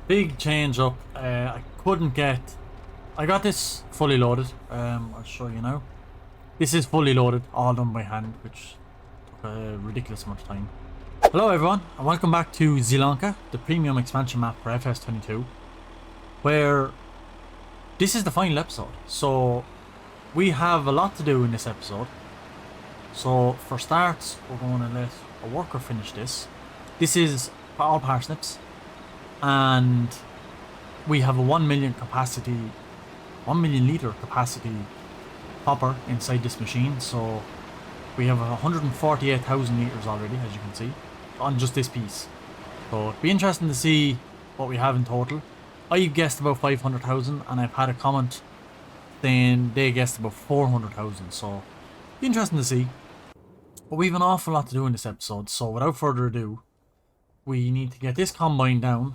Big change up. I couldn't get. I got this fully loaded. I'll show you now. This is fully loaded, all done by hand, which took a ridiculous amount of time. Hello everyone, and welcome back to Zielonka, the premium expansion map for FS22, where this is the final episode. So we have a lot to do in this episode. So for starts, we're going to let a worker finish this. This is all parsnips, and we have a 1 million litre capacity hopper inside this machine. So we have 148,000 litres already, as you can see, on just this piece. So it'd be interesting to see what we have in total. I guessed about 500,000, and I've had a comment saying they guessed about 400,000. So it'd be interesting to see. But we have an awful lot to do in this episode, so without further ado, we need to get this combine down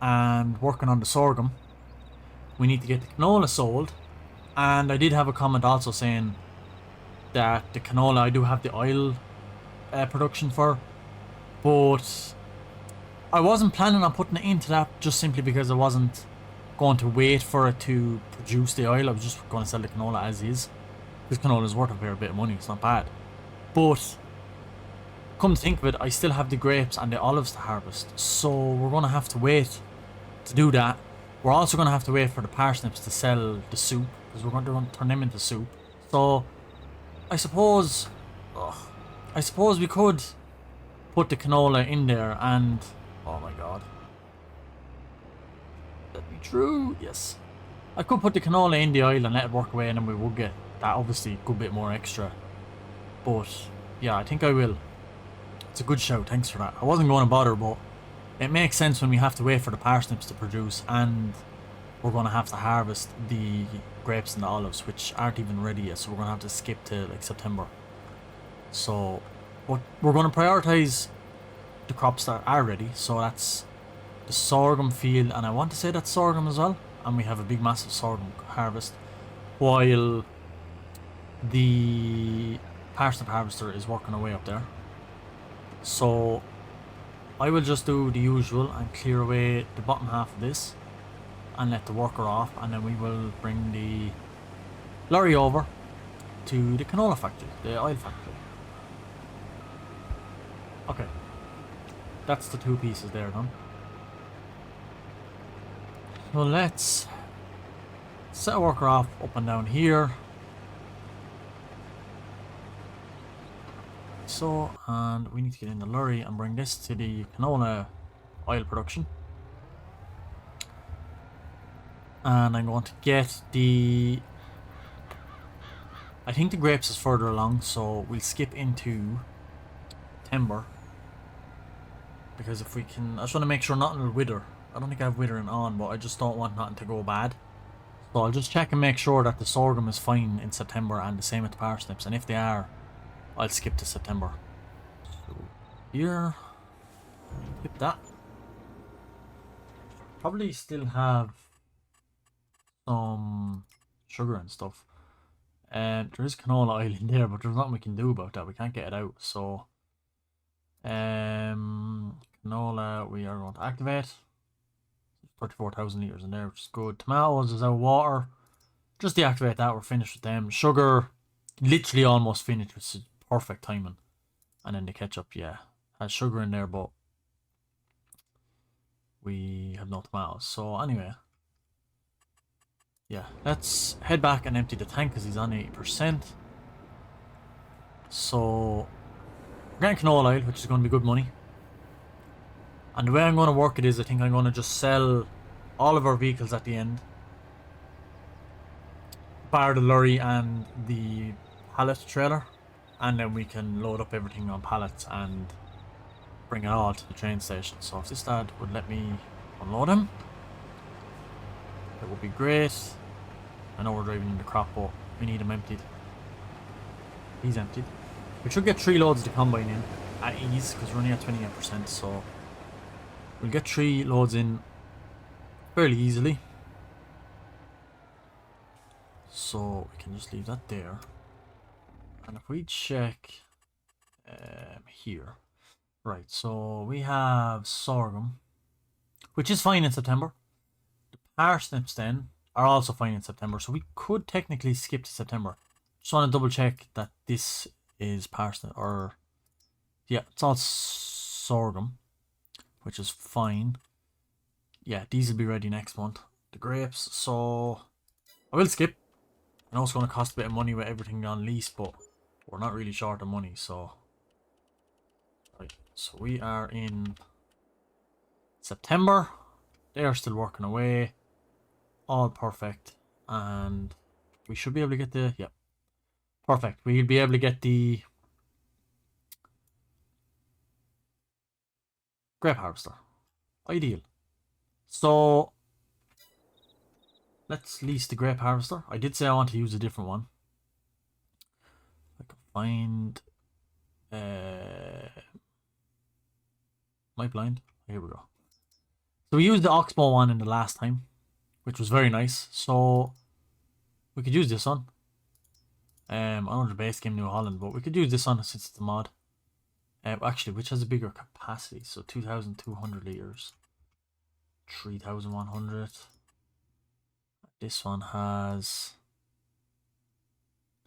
and working on the sorghum. We need to get the canola sold, and I did have a comment also saying that the canola I do have the oil production for, but I wasn't planning on putting it into that just simply because I wasn't going to wait for it to produce the oil. I was just going to sell the canola as is. This canola is worth a fair bit of money, it's not bad. But come to think of it, I still have the grapes and the olives to harvest, so we're going to have to wait to do that. We're also going to have to wait for the parsnips to sell the soup, because we're going to turn them into soup. So I suppose we could put the canola in there and, oh my god, that'd be true. Yes, I could put the canola in the oil and let it work away, and then we would get that obviously a good bit more extra. But yeah, I think I will. It's a good shout, thanks for that. I wasn't going to bother, but it makes sense when we have to wait for the parsnips to produce, and we're going to have to harvest the grapes and the olives, which aren't even ready yet, so we're going to have to skip to like September. So we're going to prioritize the crops that are ready, so that's the sorghum field, and I want to say that's sorghum as well, and we have a big massive sorghum harvest, while the parsnip harvester is working away up there. So I will just do the usual and clear away the bottom half of this and let the worker off, and then we will bring the lorry over to the canola factory, the oil factory. Okay, that's the two pieces there done. So let's set a worker off up and down here. So, and we need to get in the lorry and bring this to the canola oil production. And I'm going to get I think the grapes is further along, so we'll skip into timber. Because if we can, I just want to make sure nothing will wither. I don't think I have withering on, but I just don't want nothing to go bad. So I'll just check and make sure that the sorghum is fine in September, and the same with the parsnips, and if they are, I'll skip to September. So here, skip that. Probably still have some sugar and stuff. There is canola oil in there, but there's nothing we can do about that. We can't get it out. So canola we are going to activate. 34,000 litres in there, which is good. Tomatoes is out of water. Just deactivate that. We're finished with them. Sugar, literally almost finished, which is perfect timing. And then the ketchup, yeah, has sugar in there, but we have no tomatoes. So anyway, yeah, let's head back and empty the tank because he's on 80%. So we're getting canola oil, which is going to be good money. And the way I'm going to work it is, I think I'm going to just sell all of our vehicles at the end, bar the lorry and the pallet trailer, and then we can load up everything on pallets and bring it all to the train station. So if this dad would let me unload him, it would be great. I know we're driving in the crop, but we need him emptied. He's emptied. We should get 3 loads of the combine in at ease because we're only at 28%, so we'll get 3 loads in fairly easily. So we can just leave that there. And if we check here, right, so we have sorghum, which is fine in September. The parsnips then are also fine in September, so we could technically skip to September. Just want to double check that this is parsnip, or yeah, it's all sorghum, which is fine. Yeah, these will be ready next month. The grapes, so I will skip. I know it's going to cost a bit of money with everything on lease, but we're not really short of money, so right. So we are in September. They are still working away. All perfect, and we should be able to get the, yep, perfect. We'll be able to get the grape harvester. Ideal. So let's lease the grape harvester. I did say I want to use a different one. I can find my blind. Here we go. So we used the Oxbow one in the last time, which was very nice. So we could use this one. I don't know the base game New Holland, but we could use this one since it's the mod. Actually, which has a bigger capacity? So 2,200 liters, 3,100. This one has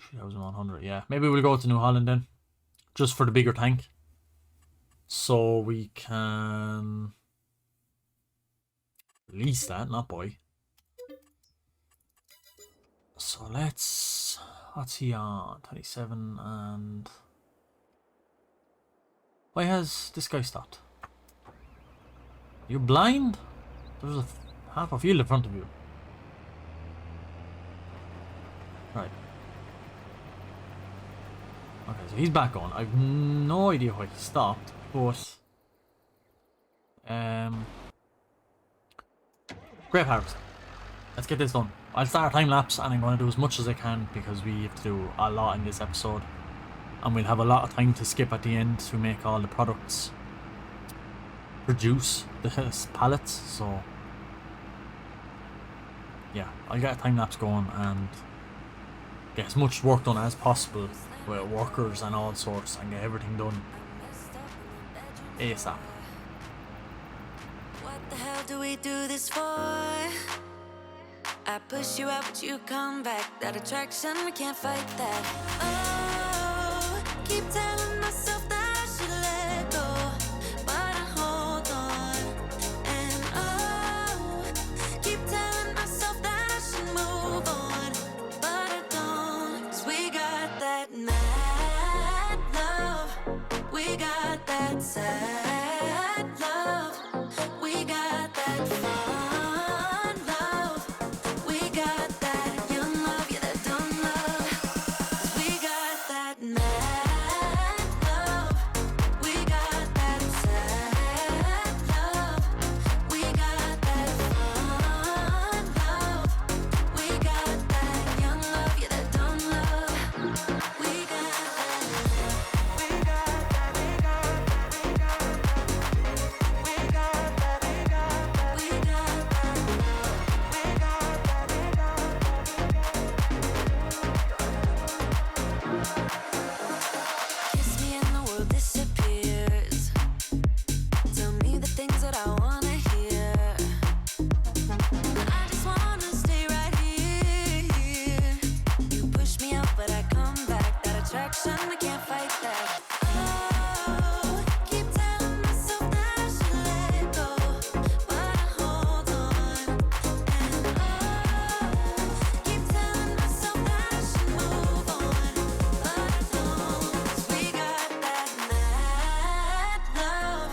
3,100. Yeah, maybe we'll go to New Holland then, just for the bigger tank. So we can release that, not buy. So let's, what's he on? 27, and why has this guy stopped? You blind? There's a half a field in front of you. Right. Okay, so he's back on. I've no idea why he stopped, but grape harvest. Let's get this done. I'll start a time lapse and I'm going to do as much as I can because we have to do a lot in this episode. And we'll have a lot of time to skip at the end to make all the products produce the pallets. So yeah, I'll get a time lapse going and get as much work done as possible with workers and all sorts and get everything done ASAP. What the hell do we do this for? I push you out, but you come back. That attraction, we can't fight that. Oh, keep telling myself that I should let go, but I hold on. And oh, keep telling myself that I should move on, but I don't. 'Cause we got that mad love, we got that sad love, we got that fun love, we got that young love, yeah, that dumb love. 'Cause we got that mad love, we got that sad love, we got that fun love, we got that young love, yeah, that dumb love. We got kiss me and the world disappears. Tell me the things that I wanna hear. I just wanna stay right here. You push me out, but I come back. That attraction, we can't fight that. Oh, keep telling myself that I should let go, but I hold on. And oh, keep telling myself that I should move on, but I don't. 'Cause we got that mad love,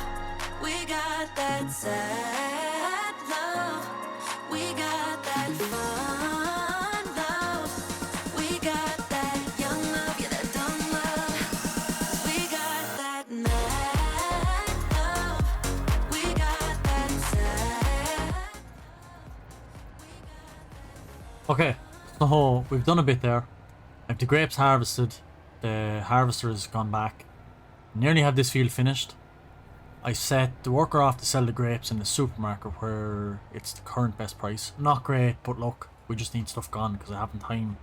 we got that sad love, we got that fun love, we got that young love, yeah, that dumb love. 'Cause we got that mad love, we got that sad. Okay, so we've done a bit there. If the grapes harvested, the harvester has gone back. Nearly have this field finished. I set the worker off to sell the grapes in the supermarket where it's the current best price. Not great, but look, we just need stuff gone because I haven't time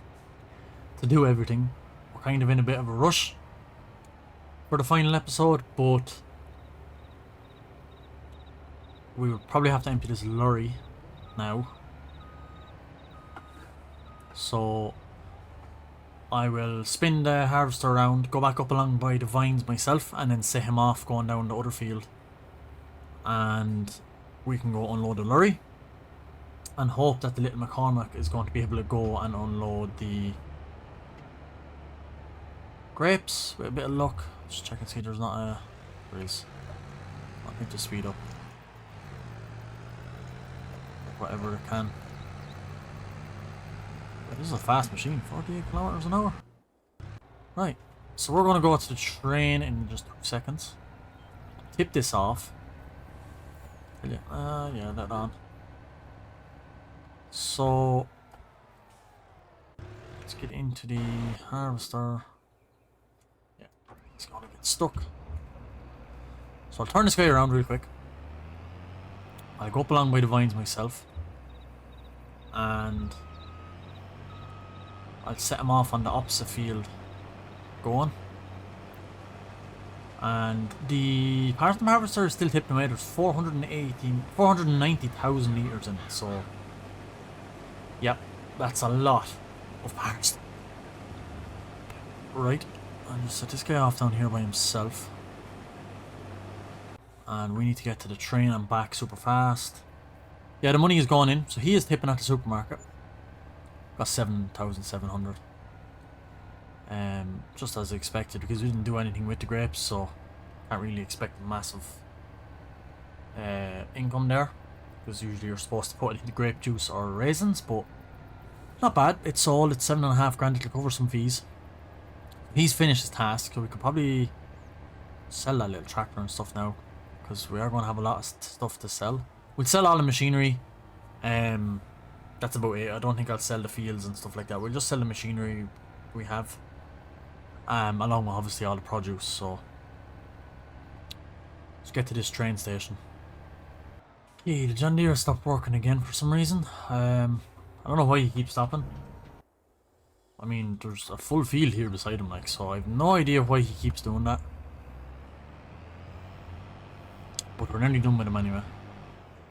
to do everything. We're kind of in a bit of a rush for the final episode, but we would probably have to empty this lorry now. So I will spin the harvester around, go back up along by the vines myself, and then set him off going down the other field. And we can go unload the lorry and hope that the little McCormack is going to be able to go and unload the grapes with a bit of luck. Just check and see there's not a... There is. I think to speed up whatever it can. This is a fast machine, 48 kilometers an hour. Right, so we're going to go to the train in just 2 seconds. Tip this off. Yeah, that on. So let's get into the harvester. Yeah, it's going to get stuck. So I'll turn this guy around real quick. I'll go up along by the vines myself. And I'll set him off on the opposite field going. And the parcel harvester is still tipping away. There's 490,000 litres in it, so yep, that's a lot of parts. Right, I'll just set this guy off down here by himself. And we need to get to the train and back super fast. Yeah, the money is going in, so he is tipping at the supermarket. Got 7,700. Just as expected, because we didn't do anything with the grapes, so can't really expect a massive income there, because usually you're supposed to put it into grape juice or raisins, but not bad. It's sold. It's 7.5 grand. It'll cover some fees. He's finished his task, so we could probably sell that little tractor and stuff now, because we are going to have a lot of stuff to sell. We'll sell all the machinery. That's about it. I don't think I'll sell the fields and stuff like that. We'll just sell the machinery we have, along with obviously all the produce. So let's get to this train station. Okay, the John Deere stopped working again for some reason. I don't know why he keeps stopping. I mean, there's a full field here beside him, like, so I have no idea why he keeps doing that. But we're nearly done with him anyway.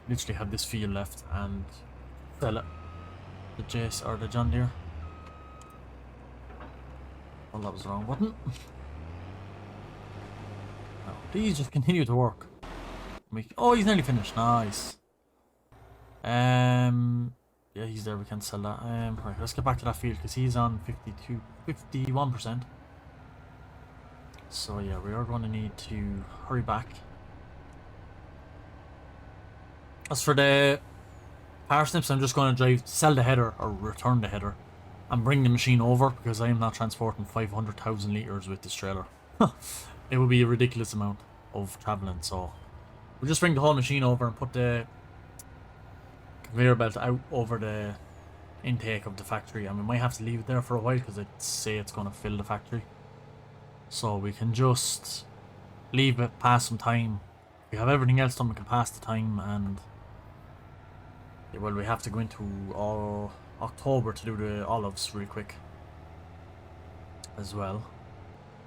Literally have this field left and sell it. The Jace or the John Deere. Well, that was the wrong button. No, please just continue to work. Oh, he's nearly finished. Nice. Yeah, he's there. We can't sell that. Right, let's get back to that field because he's on 51%. So yeah, we are going to need to hurry back. As for the parsnips, I'm just going to sell the header or return the header and bring the machine over, because I am not transporting 500,000 litres with this trailer. It would be a ridiculous amount of travelling, so we'll just bring the whole machine over and put the conveyor belt out over the intake of the factory, and we might have to leave it there for a while because it say it's going to fill the factory. So we can just leave it, pass some time. We have everything else done, we can pass the time, and well, we have to go into October to do the olives real quick as well.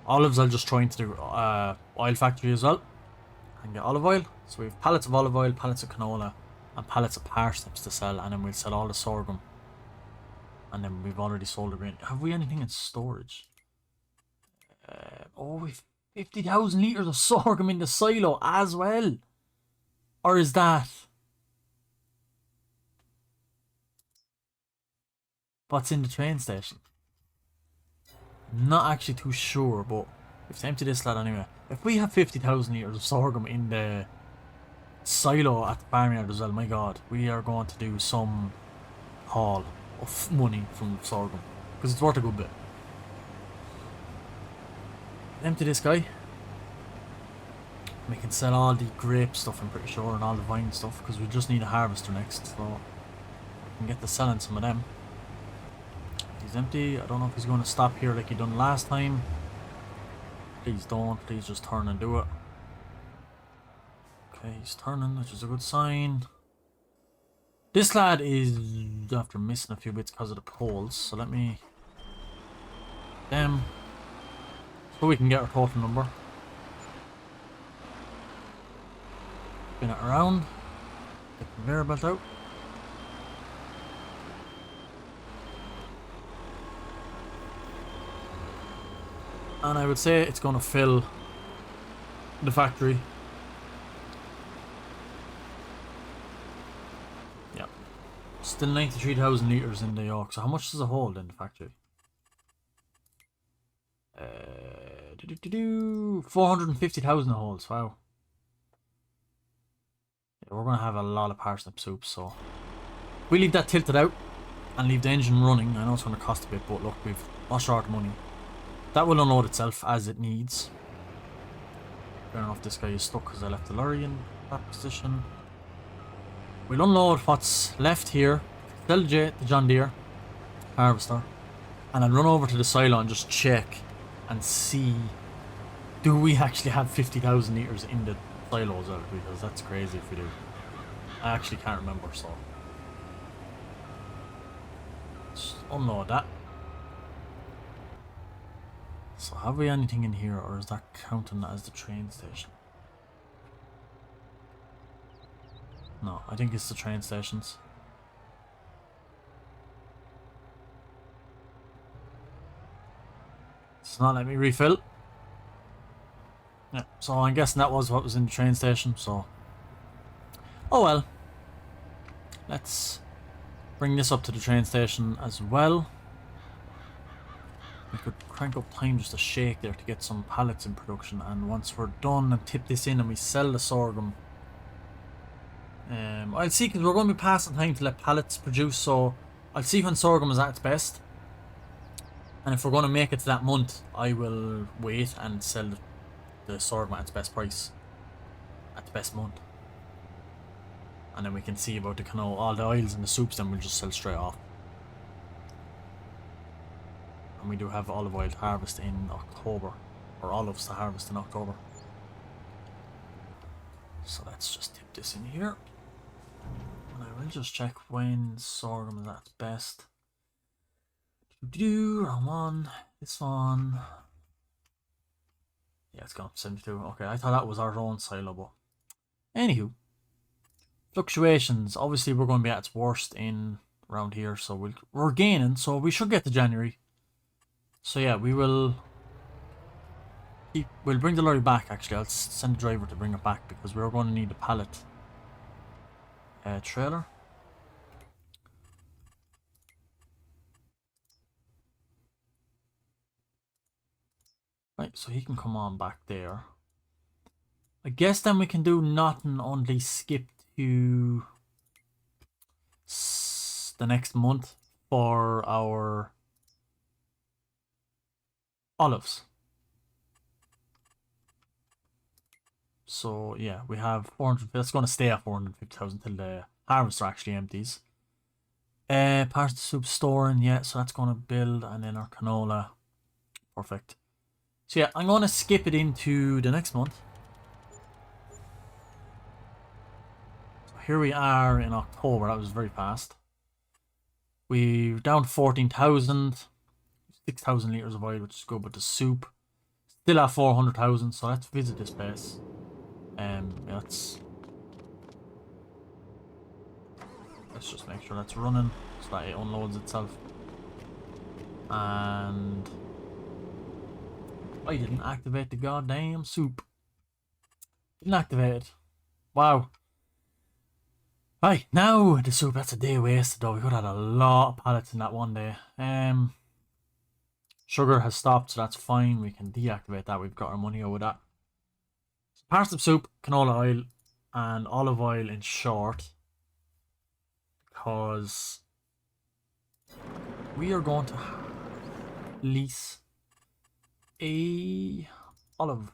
Olives I'll just try into the oil factory as well and get olive oil. So we have pallets of olive oil, pallets of canola and pallets of parsnips to sell, and then we'll sell all the sorghum. And then we've already sold the grain. Have we anything in storage? Oh, we've 50,000 litres of sorghum in the silo as well. Or is that what's in the train station? Not actually too sure, but we've to empty this lad anyway. If we have 50,000 litres of sorghum in the silo at the farmyard as well, my god, we are going to do some haul of money from sorghum, because it's worth a good bit. Empty this guy. We can sell all the grape stuff, I'm pretty sure, and all the vine stuff, because we just need a harvester next, so we can get to selling some of them. He's empty. I don't know if he's going to stop here like he done last time. Please don't. Please just turn and do it. Okay, he's turning, which is a good sign. This lad is after missing a few bits because of the poles, so let me... so we can get our total number. Spin it around. Get the conveyor belt out. And I would say it's going to fill the factory. Yep. Still 93,000 litres in the York. So how much does it hold in the factory? 450,000 it holds. Wow. Yeah, we're going to have a lot of parsnip soup. So we leave that tilted out and leave the engine running. I know it's going to cost a bit, but look, we've not short money. That will unload itself as it needs. Fair enough, this guy is stuck because I left the lorry in that position. We'll unload what's left here. Sell the John Deere harvester. And then run over to the silo and just check and see, do we actually have 50,000 litres in the silos out? Because that's crazy if we do. I actually can't remember, so just unload that. So have we anything in here, or is that counting as the train station? No, I think it's the train stations. It's not letting me refill. Yeah, so I'm guessing that was what was in the train station, so... Oh well. Let's bring this up to the train station as well. We could crank up time just a shake there to get some pallets in production, and once we're done and tip this in and we sell the sorghum, I'll see, because we're going to be passing time to let pallets produce, so I'll see when sorghum is at its best, and if we're going to make it to that month, I will wait and sell the sorghum at its best price, at the best month, and then we can see about the canola, all the oils and the soups, then we'll just sell straight off. And we do have olive oil to harvest in October, or olives to harvest in October. So let's just tip this in here. And I will just check when sorghum is at its best. Wrong one. This one. Yeah, it's gone up to 72. Okay, I thought that was our own silo, but anywho. Fluctuations. Obviously we're going to be at its worst in around here, so we're gaining, so we should get to January. So yeah, we'll bring the lorry back. Actually, I'll send the driver to bring it back because we're going to need a pallet trailer. Right, so he can come on back there. I guess then we can do nothing, only skip to the next month for our olives. So yeah, we have 400. That's going to stay at 450,000 till the harvester actually empties. Parts of soup storing, yeah, so that's going to build, and then our canola. Perfect. So yeah, I'm going to skip it into the next month. So here we are in October. That was very fast. We're down to 14,000. 6,000 litres of oil, which is good, but the soup still at 400,000, so let's visit this place. Yeah, let's just make sure that's running so that it unloads itself. And I didn't activate the goddamn soup. Didn't activate it. Wow. Right, now the soup, that's a day wasted though. We could have had a lot of pallets in that one day. Sugar has stopped, so that's fine. We can deactivate that. We've got our money over that. So parsnip soup, canola oil, and olive oil in short. Because we are going to lease a olive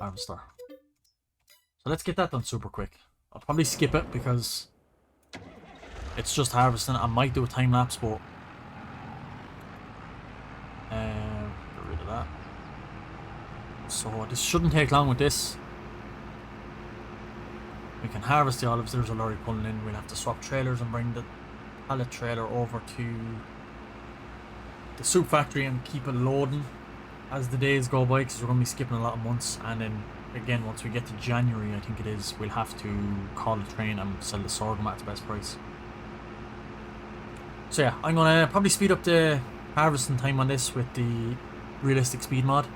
harvester. So let's get that done super quick. I'll probably skip it because it's just harvesting. I might do a time lapse, but get rid of that. So this shouldn't take long with this. We can harvest the olives. There's a lorry pulling in. We'll have to swap trailers and bring the pallet trailer over to the soup factory and keep it loading. as the days go by, because we're going to be skipping a lot of months, and then again once we get to January, I think it is, we'll have to call the train and sell the sorghum at the best price. So yeah, I'm going to probably speed up the harvesting time on this with the realistic speed mod,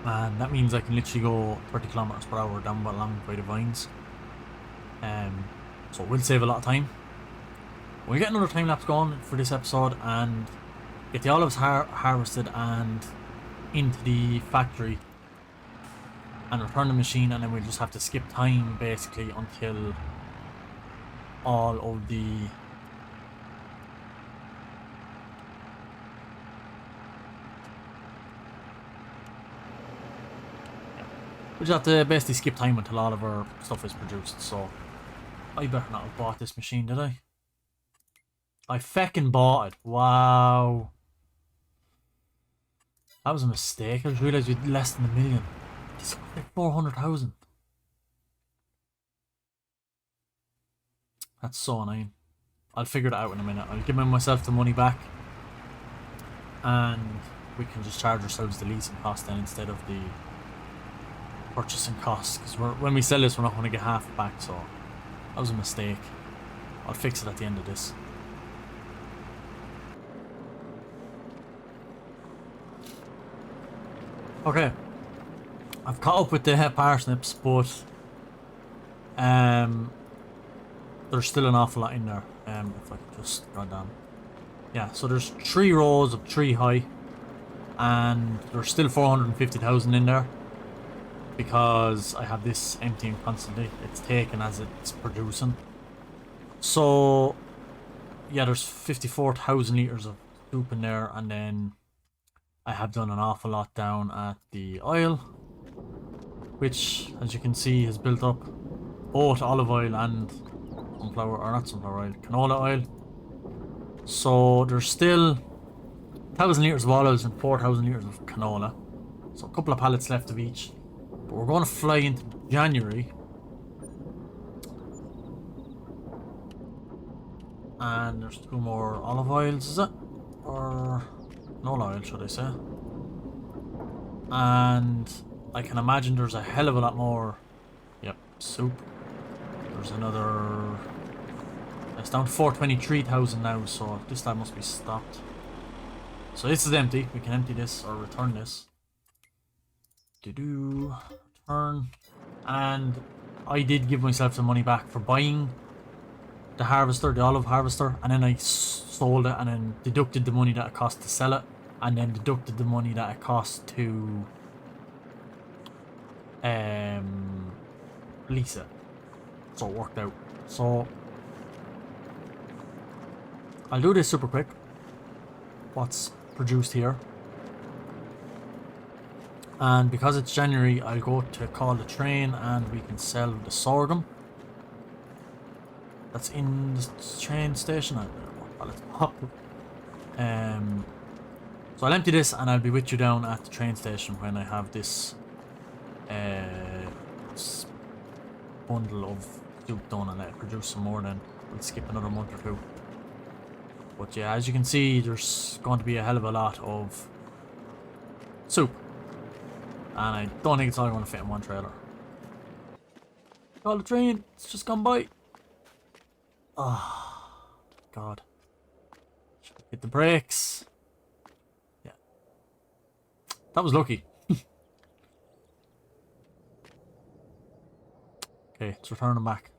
and that means I can literally go 30 kilometers per hour down along by the vines. So it will save a lot of time. We'll get another time lapse going for this episode and get the olives harvested and into the factory and return the machine, and then we'll just have to skip time basically until all of the we just have to basically skip time until all of our stuff is produced. So I better not have bought this machine, did I? I feckin' bought it. Wow. That was a mistake. I just realised we had less than $1 million. It's like 400,000. That's so annoying. I'll figure it out in a minute. I'll give myself the money back, and we can just charge ourselves the leasing cost then instead of the purchasing costs. Because when we sell this, we're not going to get half back. So that was a mistake. I'll fix it at the end of this. Okay, I've caught up with the parsnips, but there's still an awful lot in there. If I could just go down, yeah. So there's 3 rows of 3 high, and there's still 450,000 in there because I have this emptying constantly. It's taken as it's producing. So yeah, there's 54,000 liters of soup in there, and then I have done an awful lot down at the oil, which, as you can see, has built up both olive oil and sunflower, or not sunflower oil, canola oil. So there's still 1,000 litres of olives and 4,000 litres of canola. So a couple of pallets left of each. But we're going to fly into January. And there's 2 more olive oils, is it? Or canola oil, should I say. And I can imagine there's a hell of a lot more. Yep, soup. There's another. It's down to 423,000 now, so this time must be stopped. So this is empty. We can empty this or return this. Return. And I did give myself some money back for buying the harvester, the olive harvester, and then I sold it and then deducted the money that it cost to sell it, and then deducted the money that it cost to lease it. So it worked out. So I'll do this super quick. What's produced here, and because it's January, I'll go to call the train and we can sell the sorghum that's in the train station. So I'll empty this and I'll be with you down at the train station when I have this bundle of soup done and let it produce some more. Then we'll skip another month or 2. But yeah, as you can see, there's going to be a hell of a lot of soup. And I don't think it's all going to fit in one trailer. Call the train, it's just gone by. Oh, God. Hit the brakes. Yeah. That was lucky. Okay, let's return them back.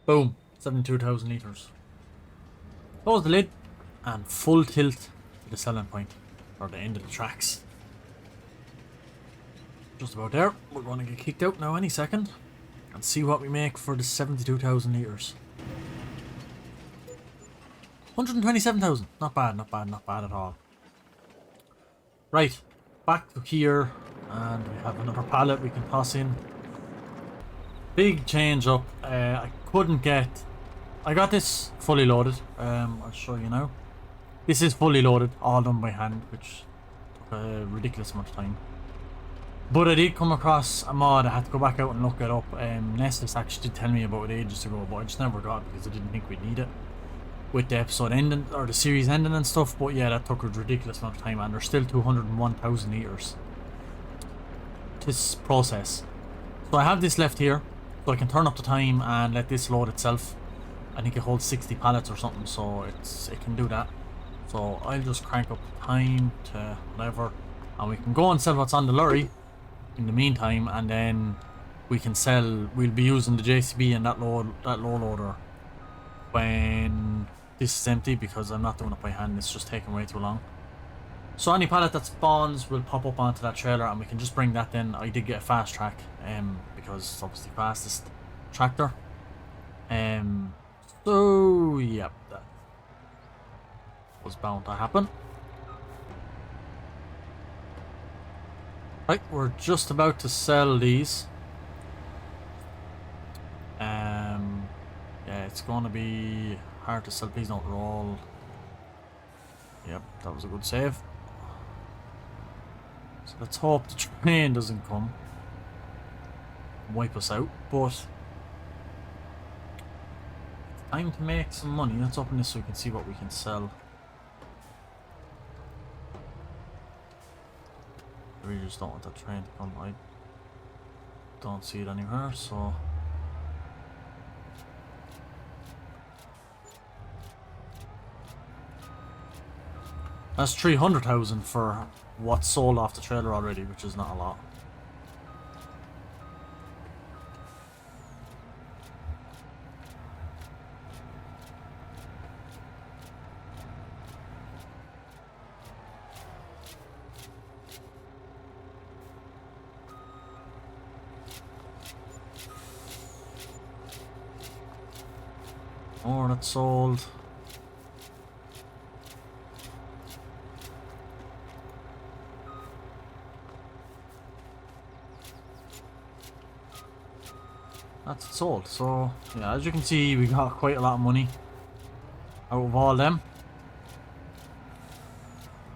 Boom. 72,000 litres. Close the lid and full tilt to the selling point, or the end of the tracks. Just about there. We're going to get kicked out now any second and see what we make for the 72,000 litres. 127,000. Not bad, not bad, not bad at all. Right, back to here, and we have another pallet we can toss in. Big change up. I couldn't get. I got this fully loaded. I'll show you now. This is fully loaded, all done by hand, which took a ridiculous amount of time. But I did come across a mod. I had to go back out and look it up. Nessus actually did tell me about it ages ago, but I just never got it because I didn't think we'd need it. with the episode ending, or the series ending and stuff, but yeah, that took a ridiculous amount of time, and there's still 201,000 liters to process. So I have this left here, so I can turn up the time and let this load itself. I think it holds 60 pallets or something, so it can do that. So I'll just crank up the time to whatever, and we can go and sell what's on the lorry in the meantime, and then we can sell. We'll be using the JCB and that low loader when this is empty, because I'm not doing it by hand. It's just taking way too long. So any pallet that spawns will pop up onto that trailer, and we can just bring that in. I did get a fast track, because it's obviously fastest tractor. So yep, that was bound to happen. Right, we're just about to sell these. Yeah, it's gonna be hard to sell. Please don't roll. Yep, that was a good save. So let's hope the train doesn't come and wipe us out, but it's time to make some money. Let's open this so we can see what we can sell. I really just don't want that train to come. I don't see it anywhere, so that's 300,000 for what's sold off the trailer already, which is not a lot. More that's sold. That's it sold. So yeah, as you can see, we got quite a lot of money out of all them.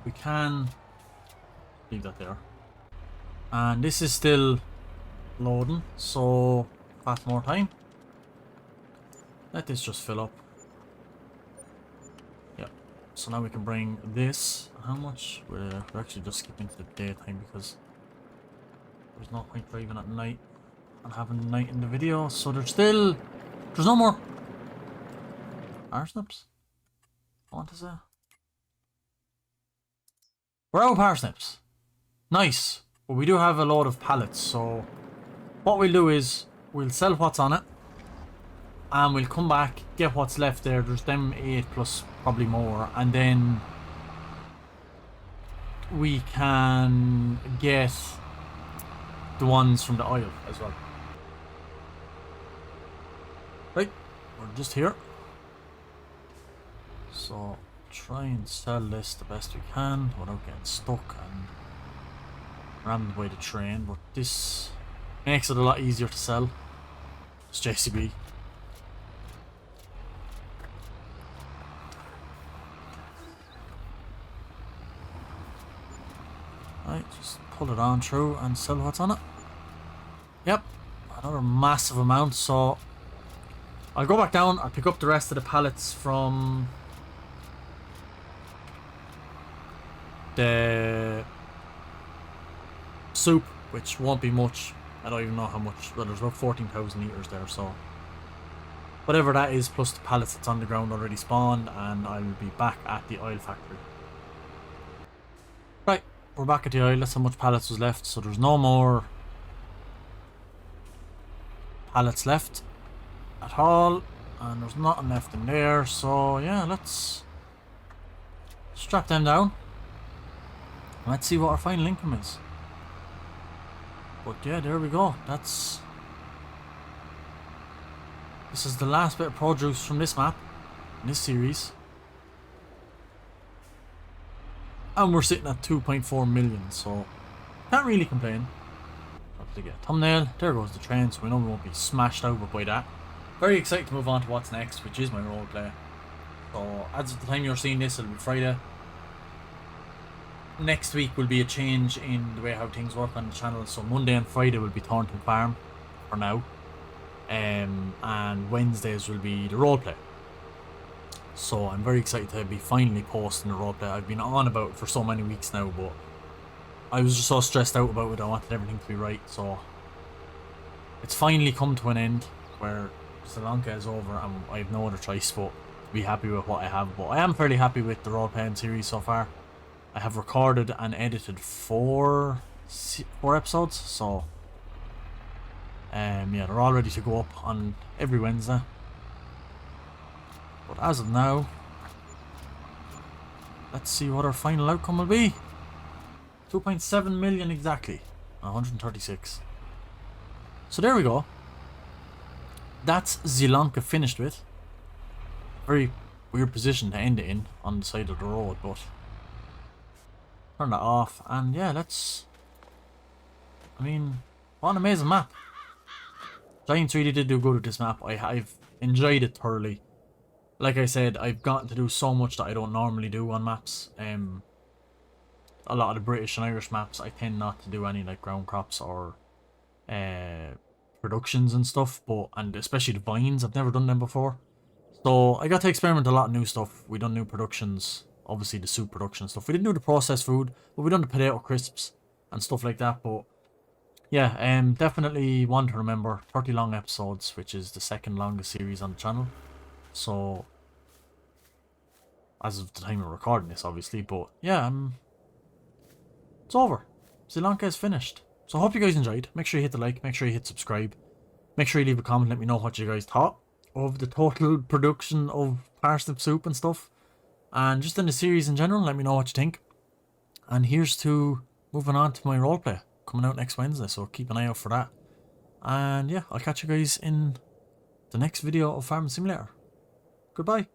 We can leave that there, and this is still loading, so pass more time. Let this just fill up. Yeah, so now we can bring this. How much? We're actually just skipping to the daytime, because there's no point driving at night and having the night in the video. So there's no more parsnips. I want to say we're out of parsnips. Nice, but we do have a load of pallets. So what we'll do is we'll sell what's on it, and we'll come back, get what's left there. There's them 8 plus probably more, and then we can get the ones from the oil as well. Right, we're just here. So try and sell this the best we can without getting stuck and rammed by the train, but this makes it a lot easier to sell. It's JCB. Right, just pull it on through and sell what's on it. Yep, another massive amount. So I'll go back down, I'll pick up the rest of the pallets from the soup, which won't be much. I don't even know how much. Well, there's about 14,000 litres there, so whatever that is, plus the pallets that's on the ground already spawned, and I'll be back at the oil factory. Right, we're back at the oil. That's how much pallets was left, so there's no more pallets left at all, and there's nothing left in there. So yeah, let's strap them down. Let's see what our final income is. But yeah, there we go. This is the last bit of produce from this map, in this series. And we're sitting at 2.4 million, so can't really complain. Have to get a thumbnail. There goes the train, so we know we won't be smashed over by that. Very excited to move on to what's next, which is my roleplay. So as of the time you're seeing this, it'll be Friday. Next week will be a change in the way how things work on the channel. So Monday and Friday will be Thornton Farm for now, and Wednesdays will be the roleplay. So I'm very excited to be finally posting the roleplay. I've been on about it for so many weeks now, but I was just so stressed out about it. I wanted everything to be right, so it's finally come to an end where Zielonka is over and I have no other choice but to be happy with what I have. But I am fairly happy with the role-playing series so far. I have recorded and edited four episodes, so yeah, they're all ready to go up on every Wednesday. But as of now, let's see what our final outcome will be. 2.7 million exactly. 136. So there we go. That's Zielonka finished with. Very weird position to end it in on the side of the road, but turn that off and yeah, let's... I mean, what an amazing map. Giants really did do good with this map. I've enjoyed it thoroughly. Like I said, I've gotten to do so much that I don't normally do on maps. A lot of the British and Irish maps, I tend not to do any like ground crops or productions and stuff, and especially the vines, I've never done them before. So I got to experiment a lot of new stuff. We done new productions, obviously the soup production stuff. We didn't do the processed food, but we done the potato crisps and stuff like that. But yeah, definitely one to remember. 30 long episodes, which is the second longest series on the channel. So as of the time of recording this, obviously, but yeah, it's over. Zielonka is finished. So I hope you guys enjoyed. Make sure you hit the like, make sure you hit subscribe, make sure you leave a comment, let me know what you guys thought of the total production of parsnip soup and stuff, and just in the series in general. Let me know what you think. And here's to moving on to my roleplay coming out next Wednesday, so keep an eye out for that. And yeah, I'll catch you guys in the next video of Farming Simulator. Goodbye.